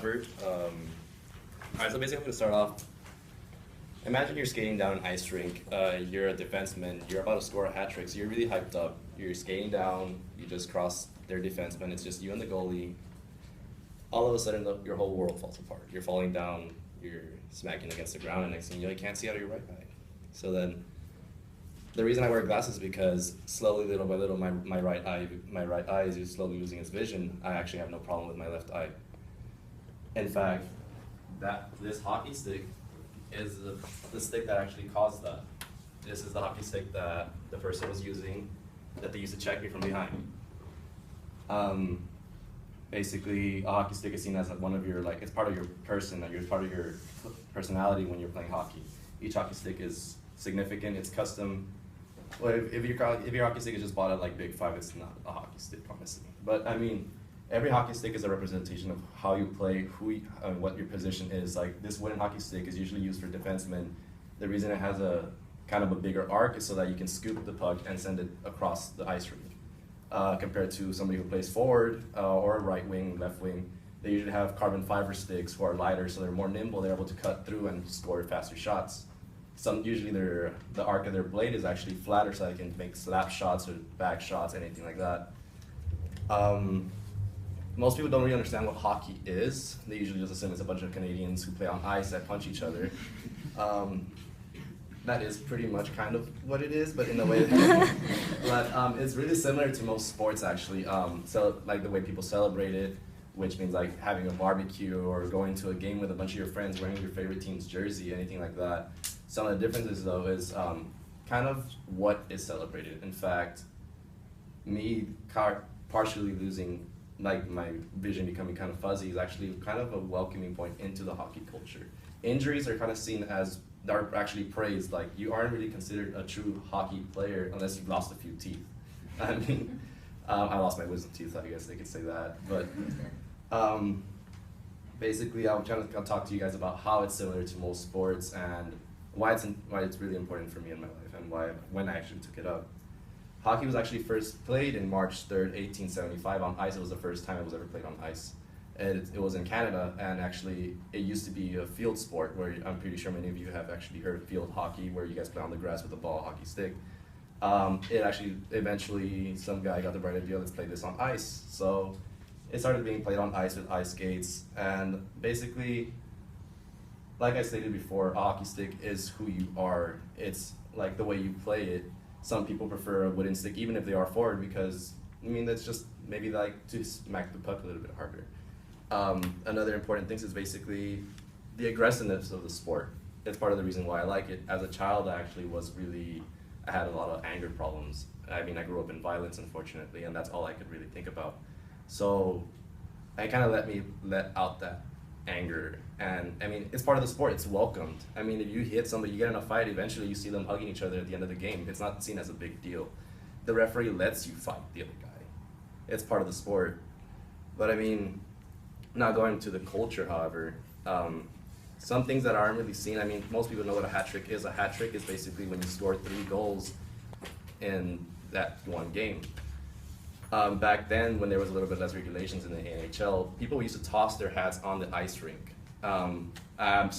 Robert. Alright, so basically I'm going to start off. Imagine you're skating down an ice rink. You're a defenseman. You're about to score a hat trick, so you're really hyped up. You're skating down. You just cross their defenseman. It's just you and the goalie. All of a sudden, your whole world falls apart. You're falling down. You're smacking against the ground, and next thing you know, you can't see out of your right eye. So then, the reason I wear glasses is because slowly, little by little, my right eye is slowly losing its vision. I actually have no problem with my left eye. In fact, this hockey stick is the stick that actually caused that. This is the hockey stick that the person was using, that they used to check me from behind. Basically, a hockey stick is seen as one of your, it's part of your person, it's part of your personality when you're playing hockey. Each hockey stick is significant, it's custom. Well, if your hockey stick is just bought at Big Five, it's not a hockey stick, honestly. But I mean, every hockey stick is a representation of how you play, what your position is. Like this wooden hockey stick is usually used for defensemen. The reason it has a kind of a bigger arc is so that you can scoop the puck and send it across the ice rink. Compared to somebody who plays forward or right wing, left wing, they usually have carbon fiber sticks who are lighter, so they're more nimble. They're able to cut through and score faster shots. Usually the arc of their blade is actually flatter, so they can make slap shots or back shots, anything like that. Most people don't really understand what hockey is. They usually just assume it's a bunch of Canadians who play on ice that punch each other. That is pretty much kind of what it is, but in a way, but it's really similar to most sports actually. So like the way people celebrate it, which means like having a barbecue or going to a game with a bunch of your friends wearing your favorite team's jersey, anything like that. Some of the differences though is kind of what is celebrated. In fact, me partially losing my vision becoming kind of fuzzy is actually kind of a welcoming point into the hockey culture. Injuries are kind of seen as, are actually praised, like you aren't really considered a true hockey player unless you've lost a few teeth. I mean, I lost my wisdom teeth, I guess they could say that, but basically I'm trying to talk to you guys about how it's similar to most sports and why it's really important for me in my life and when I actually took it up. Hockey was actually first played in March 3rd, 1875 on ice. It was the first time it was ever played on ice. It was in Canada, and actually it used to be a field sport where I'm pretty sure many of you have actually heard of field hockey, where you guys play on the grass with a ball hockey stick. It actually, eventually, some guy got the bright idea, let's play this on ice. So it started being played on ice with ice skates, and basically, like I stated before, a hockey stick is who you are. It's like the way you play it. Some people prefer a wooden stick, even if they are forward, because, I mean, that's just maybe like to smack the puck a little bit harder. Another important thing is basically the aggressiveness of the sport. It's part of the reason why I like it. As a child, I actually I had a lot of anger problems. I mean, I grew up in violence, unfortunately, and that's all I could really think about. So I kind of let out that anger. And I mean, it's part of the sport, it's welcomed. I mean, if you hit somebody, you get in a fight, eventually you see them hugging each other at the end of the game. It's not seen as a big deal. The referee lets you fight the other guy. It's part of the sport. But I mean, not going to the culture, however, some things that aren't really seen, I mean, most people know what a hat trick is. A hat trick is basically when you score 3 goals in that one game. Back then, when there was a little bit less regulations in the NHL, people used to toss their hats on the ice rink. Some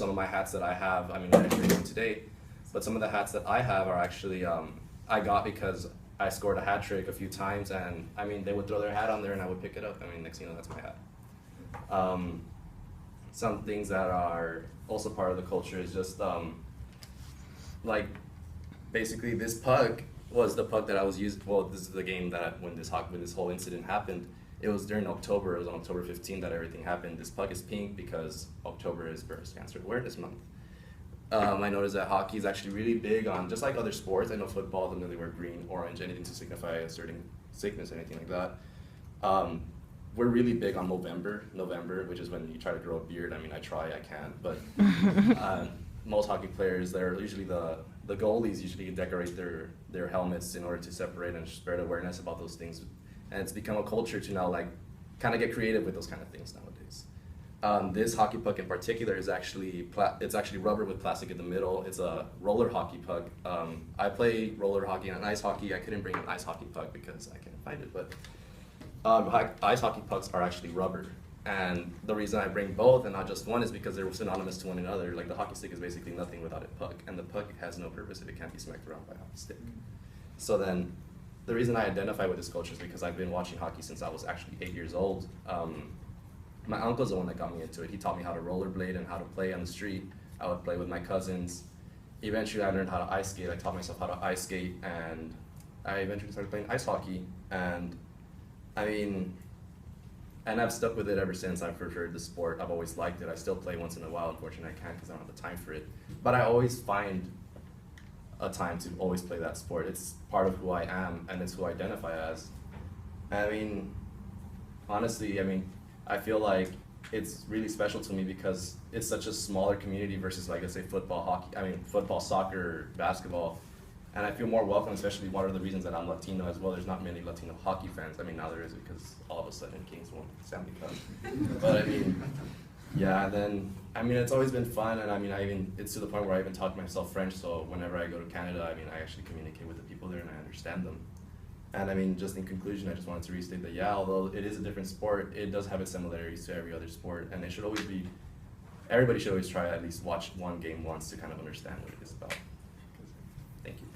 of my hats that I have, I mean, I traded them today, but some of the hats that I have are actually, I got because I scored a hat trick a few times, and I mean, they would throw their hat on there and I would pick it up. I mean, next thing you know, that's my hat. Some things that are also part of the culture is just, like, basically this puck was the puck that I was using. Well, this is the game that when this whole incident happened, it was during October. It was on October 15th that everything happened. This puck is pink because October is Breast Cancer Awareness Month. I noticed that hockey is actually really big on, just like other sports. I know football doesn't really wear green, orange, anything to signify a certain sickness, anything like that. We're really big on November, which is when you try to grow a beard. I mean, I try, I can't, but most hockey players, they're usually the goalies usually decorate their helmets in order to separate and spread awareness about those things. And it's become a culture to now kind of get creative with those kind of things nowadays. This hockey puck in particular is actually rubber with plastic in the middle. It's a roller hockey puck. I play roller hockey and ice hockey. I couldn't bring an ice hockey puck because I can't find it, but ice hockey pucks are actually rubber. And the reason I bring both and not just one is because they're synonymous to one another. Like the hockey stick is basically nothing without a puck, and the puck has no purpose if it can't be smacked around by a hockey stick. So then, the reason I identify with this culture is because I've been watching hockey since I was actually 8 years old. My uncle's the one that got me into it. He taught me how to rollerblade and how to play on the street. I would play with my cousins. Eventually, I learned how to ice skate. I taught myself how to ice skate, and I eventually started playing ice hockey. And I mean, and I've stuck with it ever since. I've preferred the sport. I've always liked it. I still play once in a while. Unfortunately, I can't because I don't have the time for it. But I always find a time to always play that sport. It's part of who I am, and it's who I identify as. I mean, honestly, I mean, I feel like it's really special to me because it's such a smaller community versus, like, let's say football, hockey, I mean, football, soccer, basketball. And I feel more welcome, especially one of the reasons that I'm Latino as well. There's not many Latino hockey fans. I mean, now there is because all of a sudden Kings won Stanley Cup. But I mean, yeah, then, I mean, it's always been fun. And I mean, it's to the point where I even taught myself French. So whenever I go to Canada, I mean, I actually communicate with the people there and I understand them. And I mean, just in conclusion, I just wanted to restate that, yeah, although it is a different sport, it does have its similarities to every other sport. And it should always be, everybody should always try to at least watch one game once to kind of understand what it is about. Thank you.